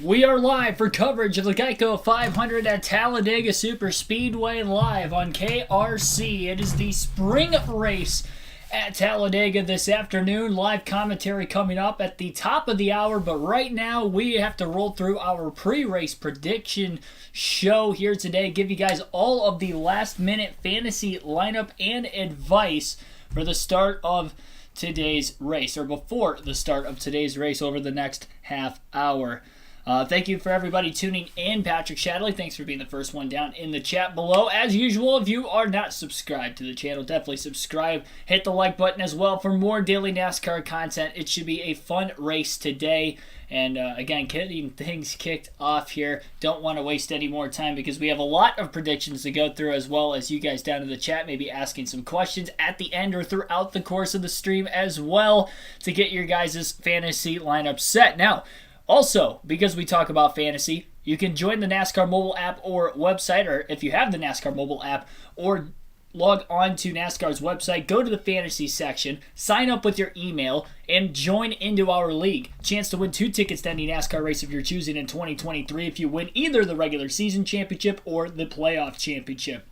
We are live for coverage of the Geico 500 at Talladega Super Speedway live on KRC. It is the spring race at Talladega this afternoon. Live commentary coming up at the top of the hour, but right now we have to roll through our pre-race prediction show here today. Give you guys all of the last-minute fantasy lineup and advice for the start of today's race, or before the start of today's race over the next half hour. Thank you for everybody tuning in. Patrick Shadley, thanks for being the first one down in the chat below. As usual, if you are not subscribed to the channel, definitely subscribe. Hit the like button as well for more daily NASCAR content. It should be a fun race today. And again, getting things kicked off here. Don't want to waste any more time because we have a lot of predictions to go through, as well as you guys down in the chat maybe asking some questions at the end or throughout the course of the stream as well to get your guys' fantasy lineup set. Now, also, because we talk about fantasy, you can join the NASCAR mobile app or website, or if you have the NASCAR mobile app, or log on to NASCAR's website, go to the fantasy section, sign up with your email, and join into our league. Chance to win 2 tickets to any NASCAR race of your choosing in 2023 if you win either the regular season championship or the playoff championship.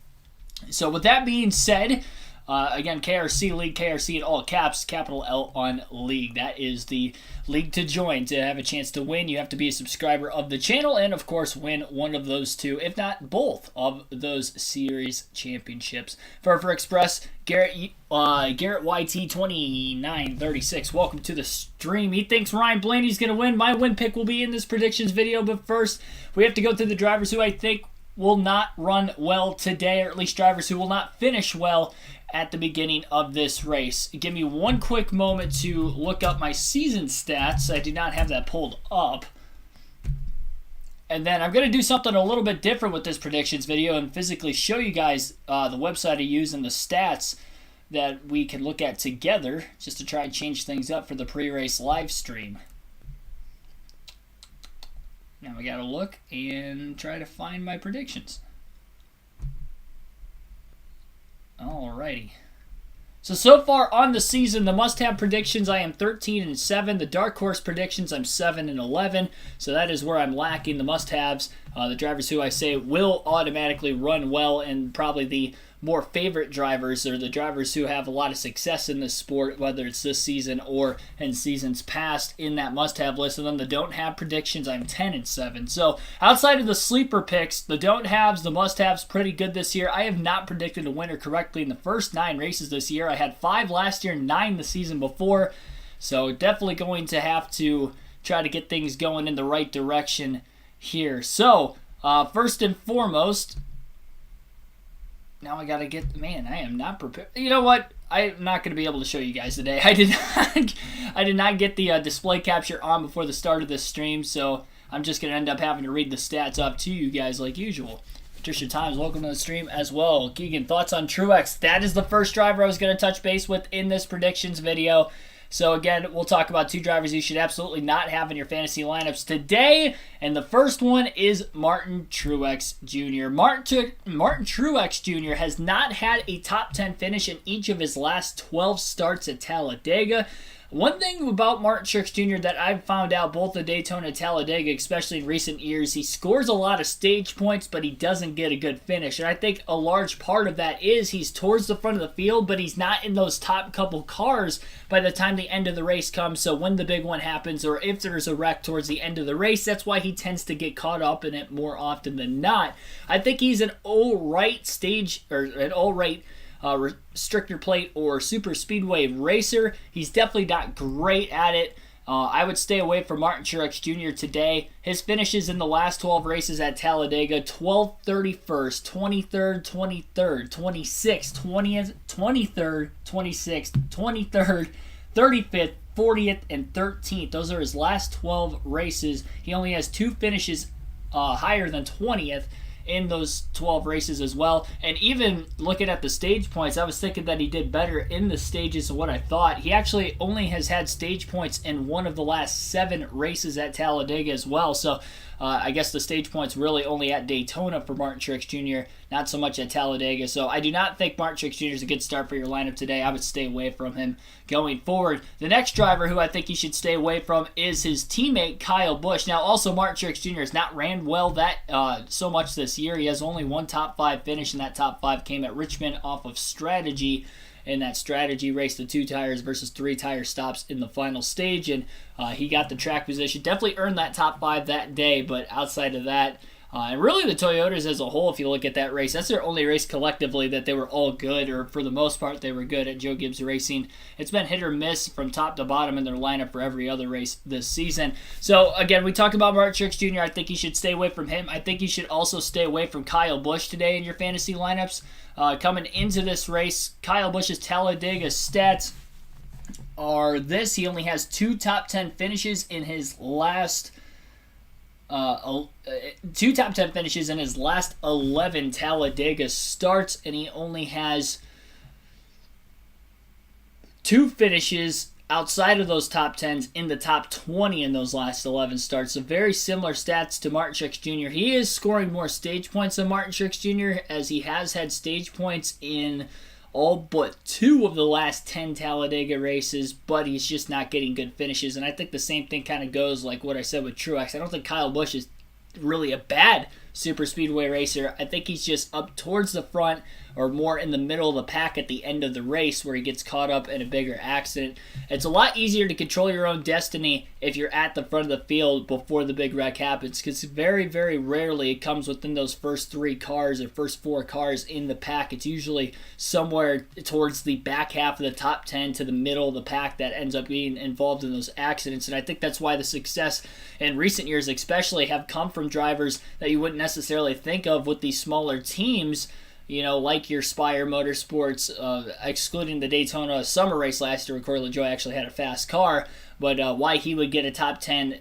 So with that being said, again, KRC League, KRC in all caps, capital L on League. That is the league to join to have a chance to win. You have to be a subscriber of the channel and, of course, win one of those 2, if not both, of those series championships. For Express, Garrett YT2936, welcome to the stream. He thinks Ryan Blaney's going to win. My win pick will be in this predictions video, but first, we have to go through the drivers who I think will not run well today, or at least drivers who will not finish well at the beginning of this race. Give me one quick moment to look up my season stats. I do not have that pulled up. And then I'm going to do something a little bit different with this predictions video and physically show you guys the website I use and the stats that we can look at together, just to try and change things up for the pre-race live stream. Now we got to look and try to find my predictions. Alrighty. So far on the season, the must-have predictions, I am 13-7. The dark horse predictions, I'm 7-11. So that is where I'm lacking the must-haves. The drivers who I say will automatically run well, and probably the more favorite drivers, or the drivers who have a lot of success in this sport, whether it's this season or in seasons past, in that must-have list. And then the don't-have predictions, I'm 10-7. So outside of the sleeper picks, the don't-haves, the must-haves, pretty good this year. I have not predicted a winner correctly in the first 9 races this year. I had 5 last year, 9 the season before. So definitely going to have to try to get things going in the right direction here. So first and foremost, now I gotta get, man, I am not prepared. You know what? I'm not going to be able to show you guys today. I did not get the display capture on before the start of this stream, so I'm just going to end up having to read the stats up to you guys like usual. Patricia Times, welcome to the stream as well. Keegan, thoughts on Truex? That is the first driver I was going to touch base with in this predictions video. So again, we'll talk about 2 drivers you should absolutely not have in your fantasy lineups today. And the first one is Martin Truex Jr. Martin Truex Jr. has not had a top 10 finish in each of his last 12 starts at Talladega. One thing about Martin Truex Jr. that I've found out both at Daytona and Talladega, especially in recent years, he scores a lot of stage points, but he doesn't get a good finish. And I think a large part of that is he's towards the front of the field, but he's not in those top couple cars by the time the end of the race comes. So when the big one happens, or if there's a wreck towards the end of the race, that's why he tends to get caught up in it more often than not. I think he's an all-right stage, or an all-right restrictor plate or super speedway racer. He's definitely not great at it. I would stay away from Martin Truex Jr. today. His finishes in the last 12 races at Talladega: 12th, 31st, 23rd, 23rd, 26th, 20th, 23rd, 26th, 23rd, 35th, 40th, and 13th. Those are his last 12 races. He only has 2 finishes higher than 20th in those 12 races as well. And even looking at the stage points, I was thinking that he did better in the stages than what I thought. He actually only has had stage points in one of the last 7 races at Talladega as well. So I guess the stage points really only at Daytona for Martin Truex Jr., not so much at Talladega. So I do not think Martin Truex Jr. is a good start for your lineup today. I would stay away from him going forward. The next driver who I think you should stay away from is his teammate Kyle Busch. Now, also Martin Truex Jr. has not ran well so much this year. He has only one top 5 finish, and that top 5 came at Richmond off of strategy. In that strategy race, the 2 tires versus 3 tire stops in the final stage, and he got the track position. Definitely earned that top 5 that day, but outside of that, and really the Toyotas as a whole, if you look at that race, that's their only race collectively that they were all good, or for the most part they were good at Joe Gibbs Racing. It's been hit or miss from top to bottom in their lineup for every other race this season. So again, we talked about Martin Truex Jr. I think you should stay away from him. I think you should also stay away from Kyle Busch today in your fantasy lineups. Coming into this race, Kyle Busch's Talladega stats are this. He only has 2 top 10 finishes in his last 2 top 10 finishes in his last 11 Talladega starts, and he only has 2 finishes outside of those top 10s in the top 20 in those last 11 starts. So very similar stats to Martin Truex Jr. He is scoring more stage points than Martin Truex Jr. as he has had stage points in all but 2 of the last 10 Talladega races, but he's just not getting good finishes. And I think the same thing kind of goes like what I said with Truex. I don't think Kyle Busch is really a bad super speedway racer. I think he's just up towards the front or more in the middle of the pack at the end of the race where he gets caught up in a bigger accident. It's a lot easier to control your own destiny if you're at the front of the field before the big wreck happens, because very, very rarely it comes within those first 3 cars or first 4 cars in the pack. It's usually somewhere towards the back half of the top 10 to the middle of the pack that ends up being involved in those accidents. And I think that's why the success in recent years especially have come from drivers that you wouldn't necessarily think of with these smaller teams, you know, like your Spire Motorsports, excluding the Daytona summer race last year where Corey LaJoie actually had a fast car, but why he would get a top 10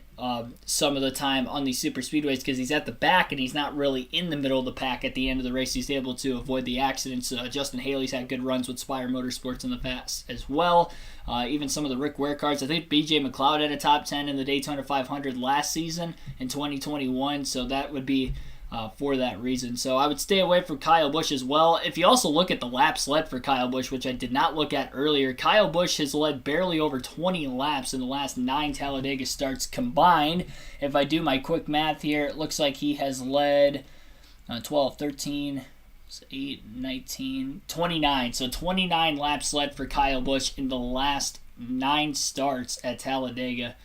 some of the time on these super speedways, because he's at the back and he's not really in the middle of the pack at the end of the race. He's able to avoid the accidents. Justin Haley's had good runs with Spire Motorsports in the past as well. Even some of the Rick Ware cars. I think BJ McLeod had a top 10 in the Daytona 500 last season in 2021, so that would be for that reason. So I would stay away from Kyle Busch as well. If you also look at the laps led for Kyle Busch, which I did not look at earlier, Kyle Busch has led barely over 20 laps in the last 9 Talladega starts combined. If I do my quick math here, it looks like he has led 12, 13, 8, 19, 29. So 29 laps led for Kyle Busch in the last 9 starts at Talladega.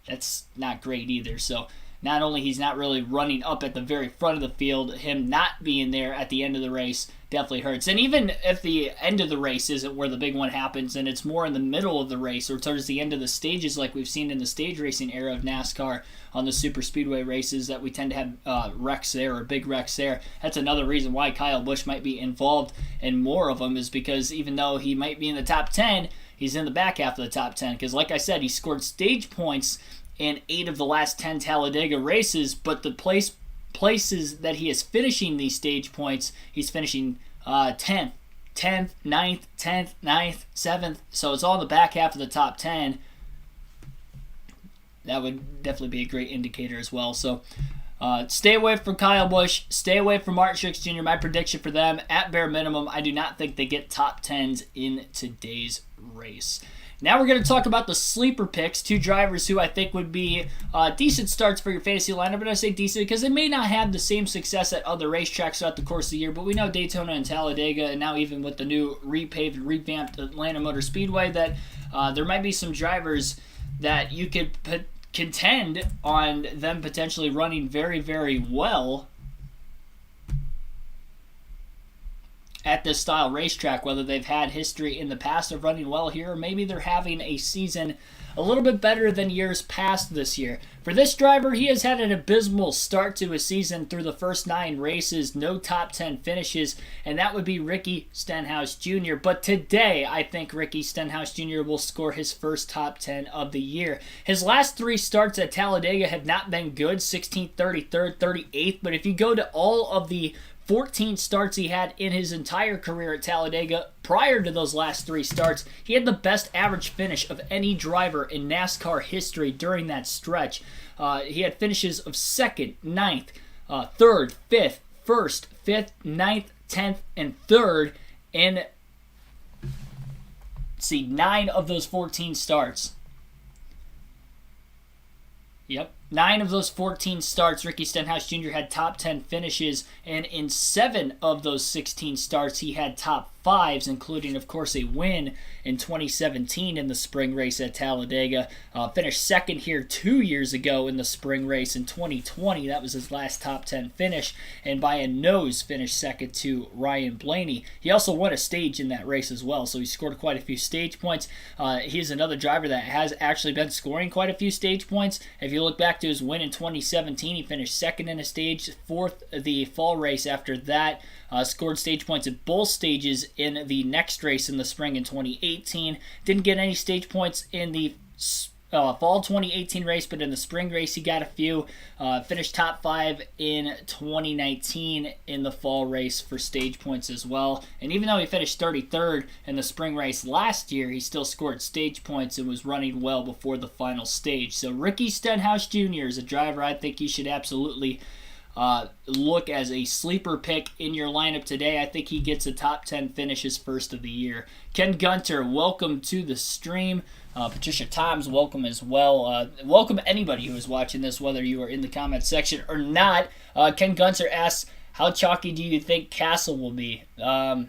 That's not great either. So not only he's not really running up at the very front of the field, him not being there at the end of the race definitely hurts. And even if the end of the race isn't where the big one happens and it's more in the middle of the race or towards the end of the stages like we've seen in the stage racing era of NASCAR on the super speedway races that we tend to have wrecks there or big wrecks there, that's another reason why Kyle Busch might be involved in more of them, is because even though he might be in the top 10, he's in the back half of the top 10. Because like I said, he scored stage points in 8 of the last 10 Talladega races, but the places that he is finishing these stage points, he's finishing 10th, 9th, 10th, 9th, 7th, so it's all in the back half of the top 10. That would definitely be a great indicator as well. So stay away from Kyle Busch, stay away from Martin Truex Jr. My prediction for them, at bare minimum, I do not think they get top 10s in today's race. Now we're going to talk about the sleeper picks, 2 drivers who I think would be decent starts for your fantasy lineup. And I say decent because they may not have the same success at other racetracks throughout the course of the year, but we know Daytona and Talladega, and now even with the new repaved and revamped Atlanta Motor Speedway, that there might be some drivers that you could contend on them potentially running very, very well at this style racetrack, whether they've had history in the past of running well here, or maybe they're having a season a little bit better than years past this year. For this driver, he has had an abysmal start to his season through the first 9 races, no top 10 finishes, and that would be Ricky Stenhouse Jr. But today, I think Ricky Stenhouse Jr. will score his first top 10 of the year. His last 3 starts at Talladega have not been good, 16th, 33rd, 38th, but if you go to all of the 14 starts he had in his entire career at Talladega. Prior to those last 3 starts, he had the best average finish of any driver in NASCAR history during that stretch. He had finishes of 2nd, 9th, 3rd, 5th, 1st, 5th, 9th, 10th, and 3rd in 9 of those 14 starts. Yep. 9 of those 14 starts, Ricky Stenhouse Jr. had top 10 finishes, and in 7 of those 16 starts, he had top 5s, including, of course, a win in 2017 in the spring race at Talladega. Finished 2nd here 2 years ago in the spring race in 2020. That was his last top 10 finish, and by a nose finished 2nd to Ryan Blaney. He also won a stage in that race as well, so he scored quite a few stage points. He's another driver that has actually been scoring quite a few stage points. If you look back to his win in 2017, he finished 2nd in a stage, 4th the fall race after that. Scored stage points at both stages in the next race in the spring in 2018. Didn't get any stage points in the fall 2018 race, but in the spring race he got a few. Finished top 5 in 2019 in the fall race for stage points as well. And even though he finished 33rd in the spring race last year, he still scored stage points and was running well before the final stage. So Ricky Stenhouse Jr. is a driver I think you should absolutely look as a sleeper pick in your lineup today. I think he gets a top 10 finish his first of the year. Ken Gunter, welcome to the stream. Patricia Toms, welcome as well. Welcome anybody who is watching this, whether you are in the comment section or not. Ken Gunter asks, how chalky do you think Castle will be? I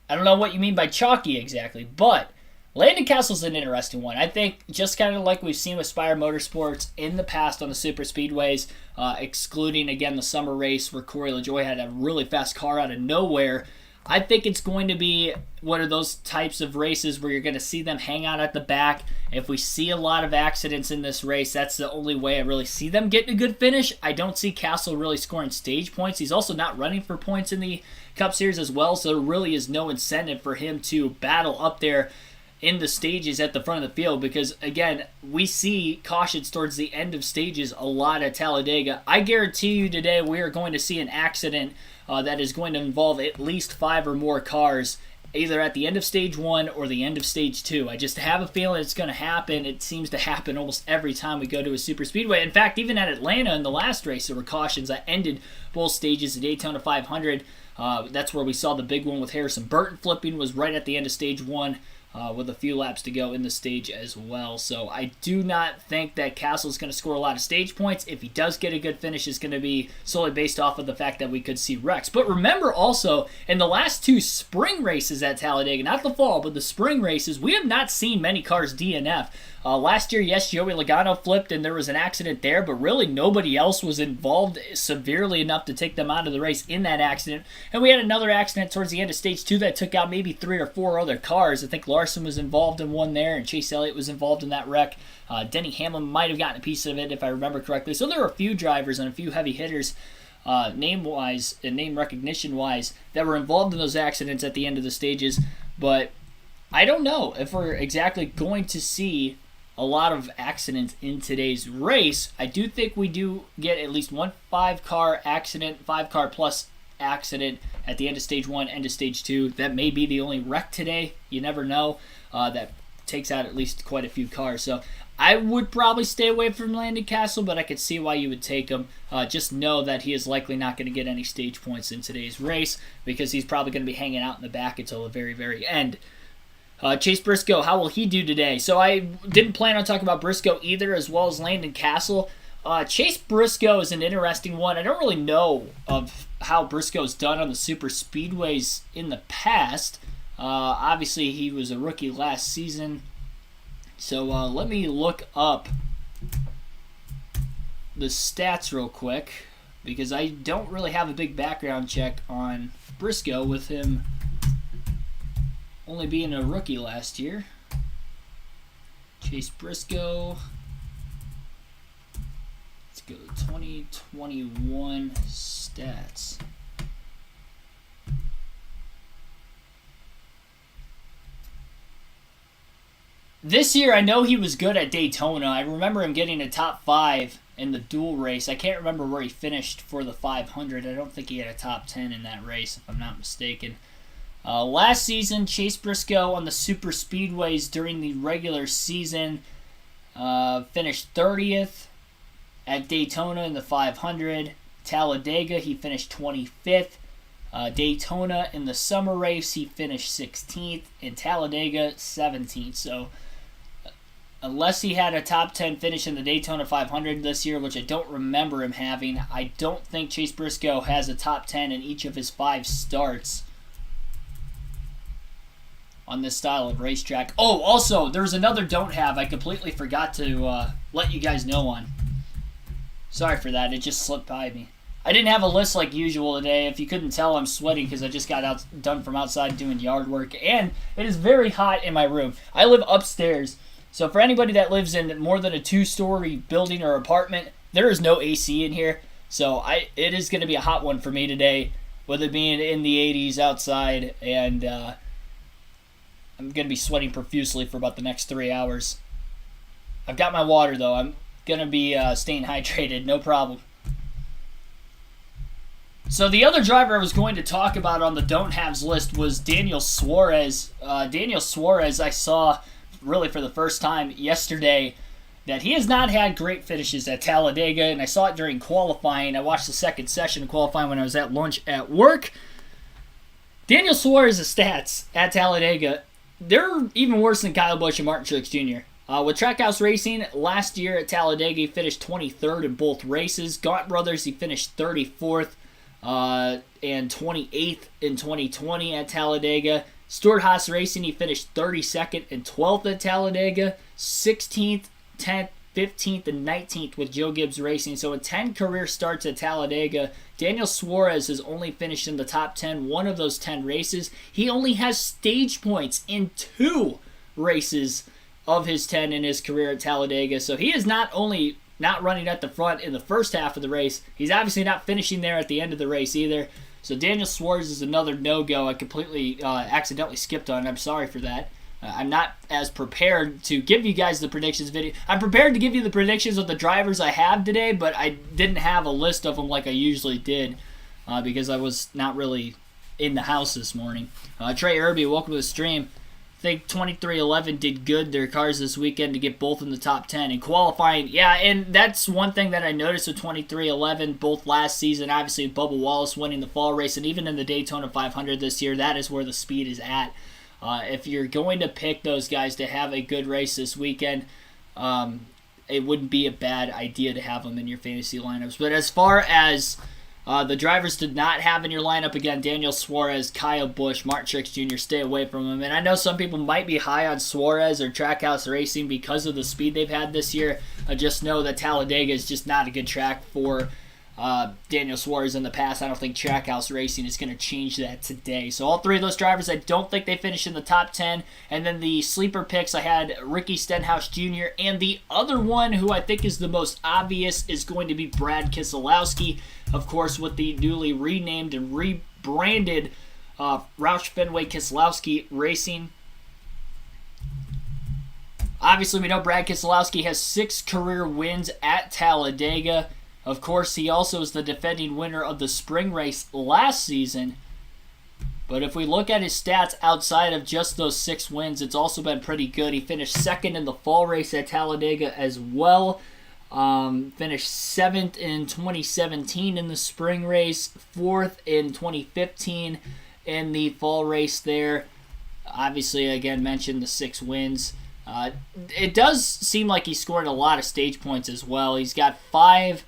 don't know what you mean by chalky exactly, but Landon Castle's an interesting one. I think just kind of like we've seen with Spire Motorsports in the past on the super speedways, excluding, again, the summer race where Corey LaJoie had a really fast car out of nowhere. I think it's going to be one of those types of races where you're going to see them hang out at the back. If we see a lot of accidents in this race, that's the only way I really see them getting a good finish. I don't see Castle really scoring stage points. He's also not running for points in the Cup Series as well, so there really is no incentive for him to battle up there in the stages at the front of the field because, again, we see cautions towards the end of stages a lot at Talladega. I guarantee you today we are going to see an accident that is going to involve at least 5 or more cars, either at the end of stage 1 or the end of stage 2. I just have a feeling it's going to happen. It seems to happen almost every time we go to a super speedway. In fact, even at Atlanta in the last race, there were cautions that ended both stages. The Daytona 500, that's where we saw the big one with Harrison Burton flipping, was right at the end of stage 1. With a few laps to go in the stage as well. So I do not think that Castle is going to score a lot of stage points. If he does get a good finish, it's going to be solely based off of the fact that we could see wrecks. But remember also, in the last 2 spring races at Talladega, not the fall, but the spring races, we have not seen many cars DNF. Last year, yes, Joey Logano flipped and there was an accident there, but really nobody else was involved severely enough to take them out of the race in that accident. And we had another accident towards the end of stage 2 that took out maybe 3 or 4 other cars. I think Larson was involved in one there, and Chase Elliott was involved in that wreck. Denny Hamblin might have gotten a piece of it, if I remember correctly. So there were a few drivers and a few heavy hitters, name-wise and name recognition-wise, that were involved in those accidents at the end of the stages. But I don't know if we're exactly going to see a lot of accidents in today's race. I do think we do get at least one 5-car accident, 5-car plus accident at the end of stage 1, end of stage 2. That may be the only wreck today. You never know. That takes out at least quite a few cars. So I would probably stay away from Landon Castle, but I could see why you would take him. Just know that he is likely not going to get any stage points in today's race because he's probably going to be hanging out in the back until the very, very end. Chase Briscoe, how will he do today? So I didn't plan on talking about Briscoe either, as well as Landon Castle. Chase Briscoe is an interesting one. I don't really know of how Briscoe's done on the super speedways in the past. Obviously, he was a rookie last season. So let me look up the stats real quick, because I don't really have a big background check on Briscoe with him only being a rookie last year. Chase Briscoe. Let's go 2021 stats. This year, I know he was good at Daytona. I remember him getting a top 5 in the dual race. I can't remember where he finished for the 500. I don't think he had a top 10 in that race, if I'm not mistaken. Last season, Chase Briscoe on the super speedways during the regular season finished 30th. At Daytona in the 500. Talladega, he finished 25th. Daytona in the summer race, he finished 16th. And Talladega, 17th. So, unless he had a top 10 finish in the Daytona 500 this year, which I don't remember him having, I don't think Chase Briscoe has a top 10 in each of his 5 starts on this style of racetrack. Oh, also, there's another don't have I completely forgot to let you guys know on. Sorry for that. It just slipped by me. I didn't have a list like usual today. If you couldn't tell, I'm sweating because I just got done from outside doing yard work. And it is very hot in my room. I live upstairs. So for anybody that lives in more than a 2-story building or apartment, there is no AC in here. So it is going to be a hot one for me today, with it being in the 80s outside. And I'm going to be sweating profusely for about the next 3 hours. I've got my water, though. I'm going to be staying hydrated, no problem. So the other driver I was going to talk about on the don't haves list was Daniel Suarez. Daniel Suarez, I saw really for the first time yesterday that he has not had great finishes at Talladega, and I saw it during qualifying. I watched the second session of qualifying when I was at lunch at work. Daniel Suarez's stats at Talladega, they're even worse than Kyle Busch and Martin Truex Jr. With Trackhouse Racing, last year at Talladega, he finished 23rd in both races. Gaunt Brothers, he finished 34th and 28th in 2020 at Talladega. Stewart-Haas Racing, he finished 32nd and 12th at Talladega. 16th, 10th, 15th, and 19th with Joe Gibbs Racing. So in 10 career starts at Talladega, Daniel Suarez has only finished in the top 10 one of those 10 races. He only has stage points in 2 races of his 10 in his career at Talladega. So he is not only not running at the front in the first half of the race, he's obviously not finishing there at the end of the race either. So Daniel Suarez is another no-go I completely accidentally skipped on. I'm sorry for that. I'm not as prepared to give you guys the predictions video. I'm prepared to give you the predictions of the drivers I have today, but I didn't have a list of them like I usually did because I was not really in the house this morning. Trey Irby, welcome to the stream. I think 2311 did good their cars this weekend to get both in the top 10 in qualifying. Yeah, and that's one thing that I noticed with 2311 both last season, obviously Bubba Wallace winning the fall race, and even in the Daytona 500 this year, that is where the speed is at. If you're going to pick those guys to have a good race this weekend, it wouldn't be a bad idea to have them in your fantasy lineups. But as far as the drivers did not have in your lineup, again, Daniel Suarez, Kyle Busch, Martin Truex Jr., stay away from him. And I know some people might be high on Suarez or Trackhouse Racing because of the speed they've had this year. I just know that Talladega is just not a good track for Daniel Suarez in the past. I don't think Trackhouse Racing is going to change that today. So all 3 of those drivers, I don't think they finish in the top 10. And then the sleeper picks, I had Ricky Stenhouse Jr. And the other one who I think is the most obvious is going to be Brad Keselowski. Of course, with the newly renamed and rebranded Roush Fenway Keselowski Racing. Obviously, we know Brad Keselowski has 6 career wins at Talladega. Of course, he also is the defending winner of the spring race last season. But if we look at his stats outside of just those 6 wins, it's also been pretty good. He finished 2nd in the fall race at Talladega as well. Finished 7th in 2017 in the spring race. 4th in 2015 in the fall race there. Obviously, again, mentioned the 6 wins. It does seem like he scored a lot of stage points as well. He's got 5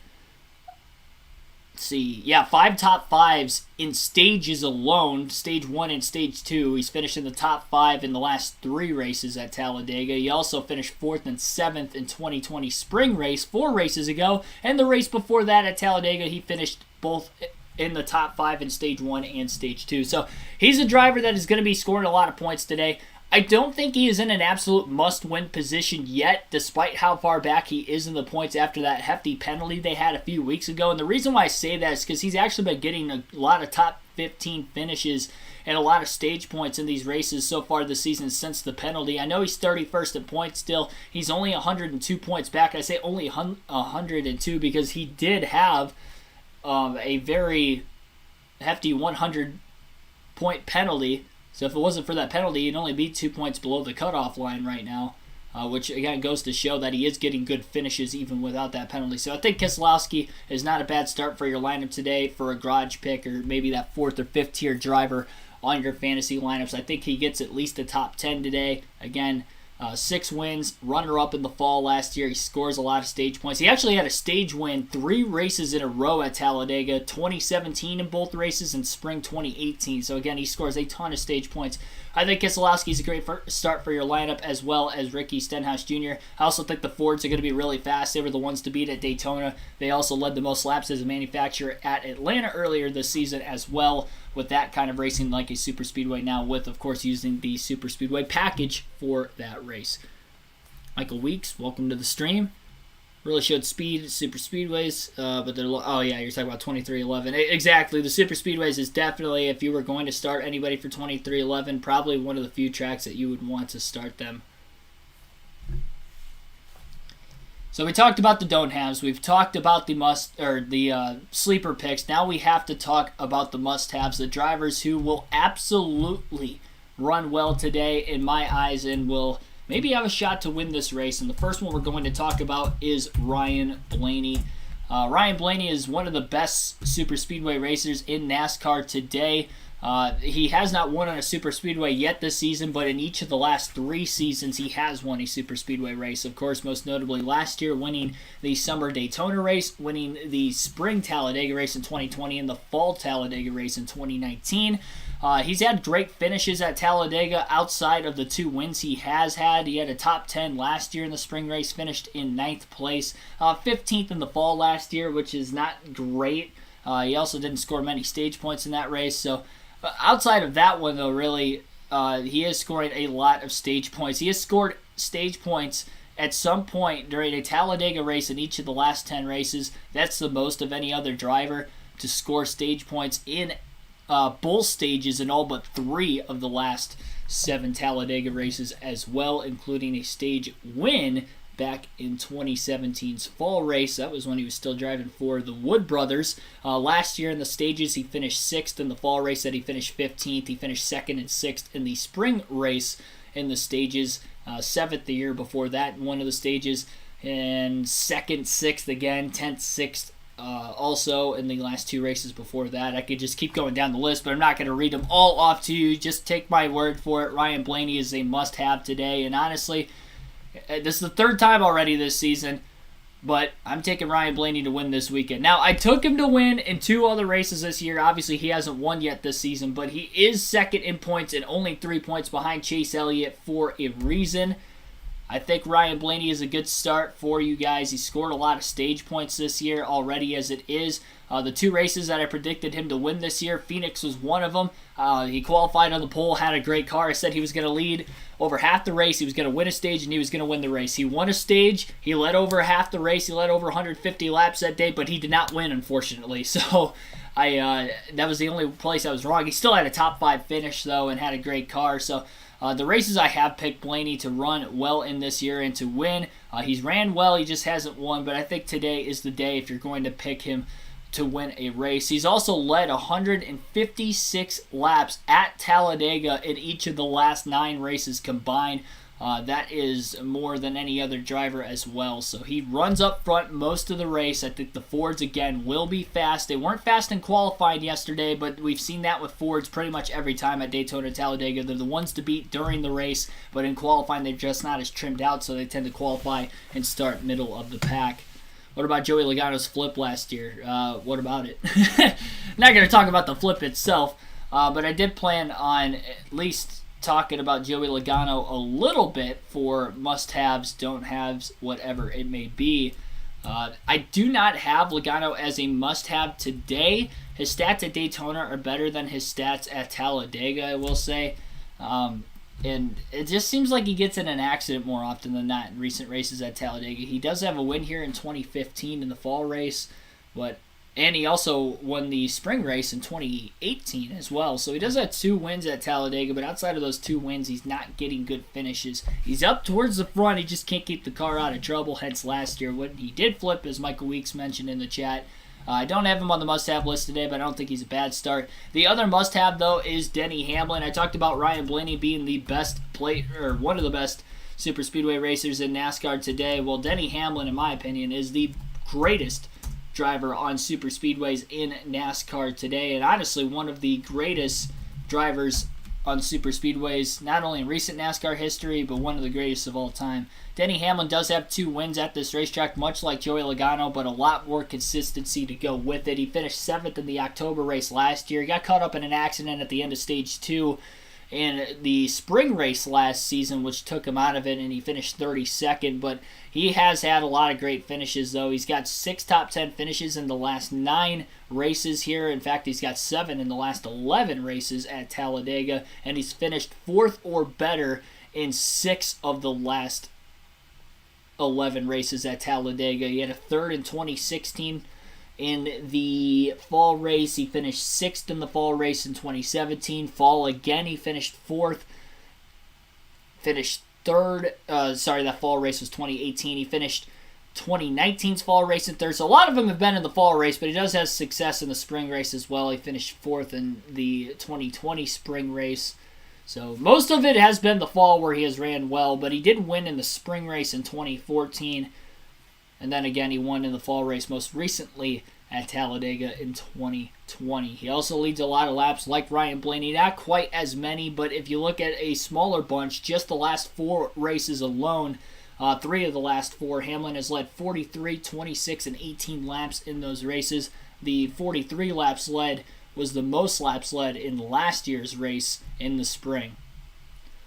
top 5s in stages alone, stage 1 and stage 2. He's finished in the top 5 in the last 3 races at Talladega. He also finished 4th and 7th in 2020 spring race 4 races ago, and the race before that at Talladega, he finished both in the top 5 in stage 1 and stage 2. So he's a driver that is going to be scoring a lot of points today. I don't think he is in an absolute must-win position yet, despite how far back he is in the points after that hefty penalty they had a few weeks ago. And the reason why I say that is because he's actually been getting a lot of top 15 finishes and a lot of stage points in these races so far this season since the penalty. I know he's 31st in points still. He's only 102 points back. I say only 102 because he did have a very hefty 100-point penalty. So if it wasn't for that penalty, he'd only be 2 points below the cutoff line right now. Which again goes to show that he is getting good finishes even without that penalty. So I think Keselowski is not a bad start for your lineup today for a garage pick or maybe that 4th or 5th tier driver on your fantasy lineups. I think he gets at least a top 10 today. Again, 6 wins, runner-up in the fall last year. He scores a lot of stage points. He actually had a stage win 3 races in a row at Talladega, 2017 in both races and spring 2018. So again, he scores a ton of stage points. I think Keselowski is a great start for your lineup, as well as Ricky Stenhouse Jr. I also think the Fords are going to be really fast. They were the ones to beat at Daytona. They also led the most laps as a manufacturer at Atlanta earlier this season as well, with that kind of racing like a super speedway now, with, of course, using the super speedway package for that race. Michael Weeks, welcome to the stream. Really showed speed at super speedways, but they're oh yeah, you're talking about 2311. Exactly, the super speedways is definitely, if you were going to start anybody for 2311, probably one of the few tracks that you would want to start them. So we talked about the don't haves. We've talked about the sleeper picks. Now we have to talk about the must haves, the drivers who will absolutely run well today in my eyes and will maybe have a shot to win this race. And the first one we're going to talk about is Ryan Blaney. Ryan Blaney is one of the best super speedway racers in NASCAR today. He has not won on a super speedway yet this season, but in each of the last 3 seasons he has won a super speedway race. Of course, most notably last year, winning the summer Daytona race, winning the spring Talladega race in 2020, and the fall Talladega race in 2019. He's had great finishes at Talladega outside of the 2 wins he has had. He had a top 10 last year in the spring race, finished in 9th place, 15th in the fall last year, which is not great. He also didn't score many stage points in that race. So outside of that one, though, really, he is scoring a lot of stage points. He has scored stage points at some point during a Talladega race in each of the last 10 races. That's the most of any other driver to score stage points in both stages in all but 3 of the last 7 Talladega races as well, including a stage win back in 2017's fall race. That was when he was still driving for the Wood Brothers. Last year in the stages, he finished 6th. In the fall race that he finished 15th. He finished 2nd and 6th in the spring race in the stages. 7th the year before that in one of the stages. And 2nd, 6th again, 10th, 6th. Also in the last 2 races before that. I could just keep going down the list, but I'm not going to read them all off to you. Just take my word for it. Ryan Blaney is a must-have today. And honestly, this is the 3rd time already this season, but I'm taking Ryan Blaney to win this weekend. Now, I took him to win in 2 other races this year. Obviously, he hasn't won yet this season, but he is 2nd in points and only 3 points behind Chase Elliott for a reason. I think Ryan Blaney is a good start for you guys. He scored a lot of stage points this year already as it is. The 2 races that I predicted him to win this year, Phoenix was one of them. He qualified on the pole, had a great car. I said he was going to lead over half the race. He was going to win a stage, and he was going to win the race. He won a stage. He led over half the race. He led over 150 laps that day, but he did not win, unfortunately. So that was the only place I was wrong. He still had a top 5 finish, though, and had a great car. So the races I have picked Blaney to run well in this year and to win. He's ran well. He just hasn't won, but I think today is the day if you're going to pick him to win a race. He's also led 156 laps at Talladega in each of the last 9 races combined. That is more than any other driver as well. So he runs up front most of the race. I think the Fords, again, will be fast. They weren't fast in qualifying yesterday, but we've seen that with Fords pretty much every time at Daytona and Talladega. They're the ones to beat during the race, but in qualifying, they're just not as trimmed out, so they tend to qualify and start middle of the pack. What about Joey Logano's flip last year? What about it? Not going to talk about the flip itself, but I did plan on at least talking about Joey Logano a little bit for must-haves, don't-haves, whatever it may be. I do not have Logano as a must-have today. His stats at Daytona are better than his stats at Talladega, I will say. And it just seems like he gets in an accident more often than not in recent races at Talladega. He does have a win here in 2015 in the fall race, but And he also won the spring race in 2018 as well. So he does have 2 wins at Talladega, but outside of those 2 wins, he's not getting good finishes. He's up towards the front. He just can't keep the car out of trouble, hence last year when he did flip, as Michael Weeks mentioned in the chat. I don't have him on the must-have list today, but I don't think he's a bad start. The other must-have, though, is Denny Hamblin. I talked about Ryan Blaney being the best one of the best super speedway racers in NASCAR today. Well, Denny Hamblin, in my opinion, is the greatest driver on super speedways in NASCAR today, and honestly one of the greatest drivers on super speedways, not only in recent NASCAR history, but one of the greatest of all time. Denny Hamlin does have 2 wins at this racetrack, much like Joey Logano, but a lot more consistency to go with it. He finished 7th in the October race last year. He got caught up in an accident at the end of stage 2 in the spring race last season, which took him out of it, and he finished 32nd. But he has had a lot of great finishes, though. He's got 6 top 10 finishes in the last 9 races here. In fact, he's got 7 in the last 11 races at Talladega, and he's finished 4th or better in 6 of the last 11 races at Talladega. He had a 3rd in 2016. In the fall race, he finished 6th in the fall race in 2017. Fall again, he finished 4th. Finished 3rd. That fall race was 2018. He finished 2019's fall race in 3rd. So a lot of them have been in the fall race, but he does have success in the spring race as well. He finished 4th in the 2020 spring race. So most of it has been the fall where he has ran well, but he did win in the spring race in 2014. And then again, he won in the fall race most recently at Talladega in 2020. He also leads a lot of laps like Ryan Blaney. Not quite as many, but if you look at a smaller bunch, just the last 4 races alone, 3 of the last 4, Hamlin has led 43, 26, and 18 laps in those races. The 43 laps led was the most laps led in last year's race in the spring.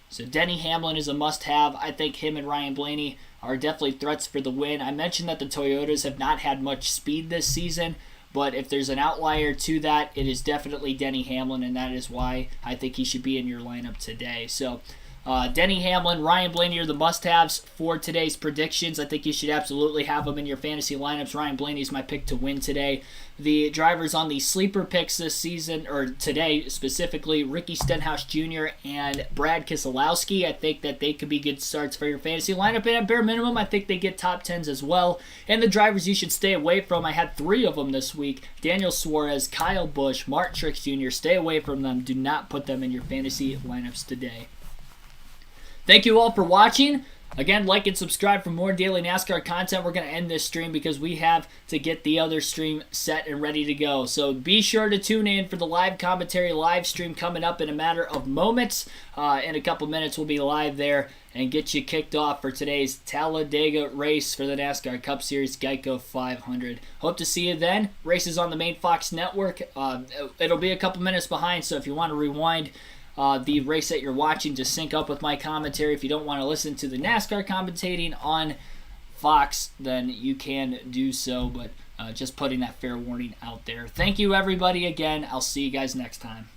So Denny Hamlin is a must-have. I think him and Ryan Blaney are definitely threats for the win. I mentioned that the Toyotas have not had much speed this season, but if there's an outlier to that, it is definitely Denny Hamlin, and that is why I think he should be in your lineup today. So Denny Hamlin, Ryan Blaney are the must-haves for today's predictions. I think you should absolutely have them in your fantasy lineups. Ryan Blaney is my pick to win today. The drivers on the sleeper picks this season, or today specifically, Ricky Stenhouse Jr. and Brad Keselowski. I think that they could be good starts for your fantasy lineup, and at bare minimum, I think they get top 10s as well. And the drivers you should stay away from, I had 3 of them this week. Daniel Suarez, Kyle Busch, Martin Truex Jr. Stay away from them. Do not put them in your fantasy lineups today. Thank you all for watching. Again, like and subscribe for more daily NASCAR content. We're going to end this stream because we have to get the other stream set and ready to go. So be sure to tune in for the live commentary live stream coming up in a matter of moments. In a couple minutes, we'll be live there and get you kicked off for today's Talladega race for the NASCAR Cup Series Geico 500. Hope to see you then. Races on the main Fox network. It'll be a couple minutes behind, so if you want to rewind the race that you're watching to sync up with my commentary. If you don't want to listen to the NASCAR commentating on Fox, then you can do so, but just putting that fair warning out there. Thank you, everybody, again. I'll see you guys next time.